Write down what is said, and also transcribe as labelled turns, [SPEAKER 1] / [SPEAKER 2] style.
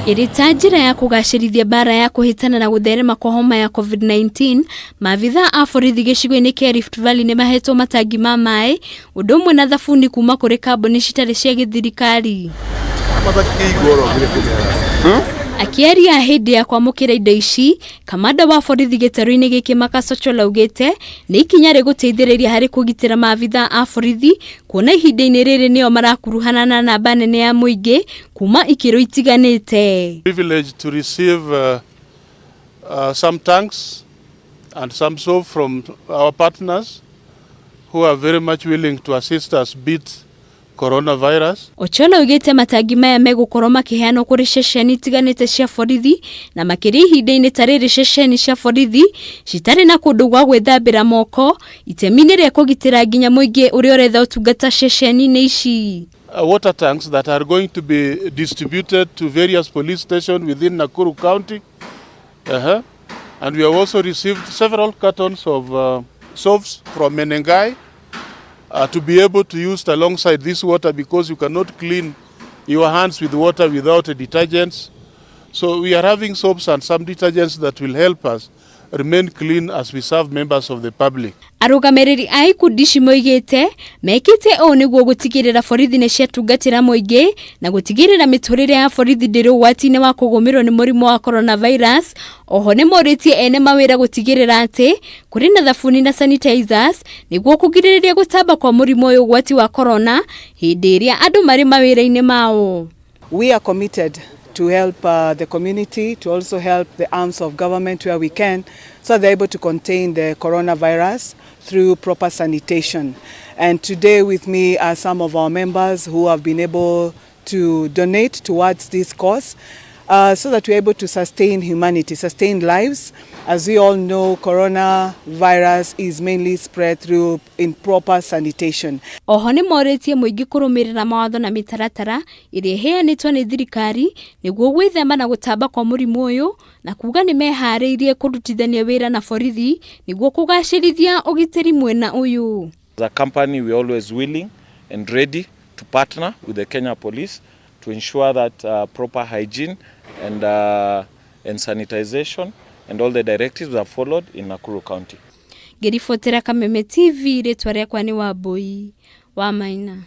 [SPEAKER 1] Iri ta njira ya kugacirithia bara ya kuhitana na gutherema kwa homa ya COVID-19, maabitha a borithi gicigo-ini kia Rift Valley ni mahetwo matangi ma maai, undu umwe na thabuni kuuma kuri kambuni citari cia githirikari. Akiaria hindi ya kwamukira indo ici, kamanda wa borithi gitaru-ini giki Makacocho augite ni ikinya ri guteithiriria hari kugitira maabitha a borithi kuona ihinda-ini riri nio marakuruhana na namba nene ya muingi kuuma ikiro itiganite.
[SPEAKER 2] Privilege to receive some tanks and some soap from our partners who are very much willing to assist us beat coronavirus. Ochola ugete matangi maya megukorwo makiheanwo kuri ceceni itiganite cia borithi na makiri ihinda-ini tariri ceceni cia borithi citari na kundu gwa gwithambira moko itemi-ini ria kugitira nginya muingi uria uretha utungata ceceni-ini ici. Water tanks that are going to be distributed to various police stations within Nakuru County. And we have also received several cartons of soaps from Menengai to be able to use alongside this water, because you cannot clean your hands with water without detergents. So we are having soaps and some detergents that will help us remain clean as we serve members of the public.
[SPEAKER 1] Arugamiriri a ikundi muigite mekite o niguo gutigirira borithi ni ciatungatira muingi na gutigirira miturire ya borithi ndiri ugwati-ini wa kugumirwo ni murimu wa coronavirus. Oho ni moritie ene mawira gutigirira ati kuri na thabuni na sanitizers niguo kugiriria gutamba kwa murimu uyu ugwati wa corona hindi iria andu mari mawira-ini mao.
[SPEAKER 3] We are committed to help the community, to also help the arms of government where we can, so they're able to contain the coronavirus through proper sanitation. And today with me are some of our members who have been able to donate towards this cause, so that we're able to sustain humanity, sustain lives. As we all know, coronavirus is mainly spread through improper sanitation.
[SPEAKER 1] Oho ni moritie muingi kurumirira mawatho na mitaratara iria iheanitwo ni thirikari niguo gwithema na gutamba kwa murimu uyu, na kuga ni mehariirie kurutithania wira na borithi niguo kugacirithia ugitiri mwena uyu.
[SPEAKER 4] As a company, we are always willing and ready to partner with the Kenya Police to ensure that proper hygiene and sanitization and all the directives are followed in Nakuru County.
[SPEAKER 1] Ngiribotera Kameme TV, ritwa riakwa ni Wambui wa Maina.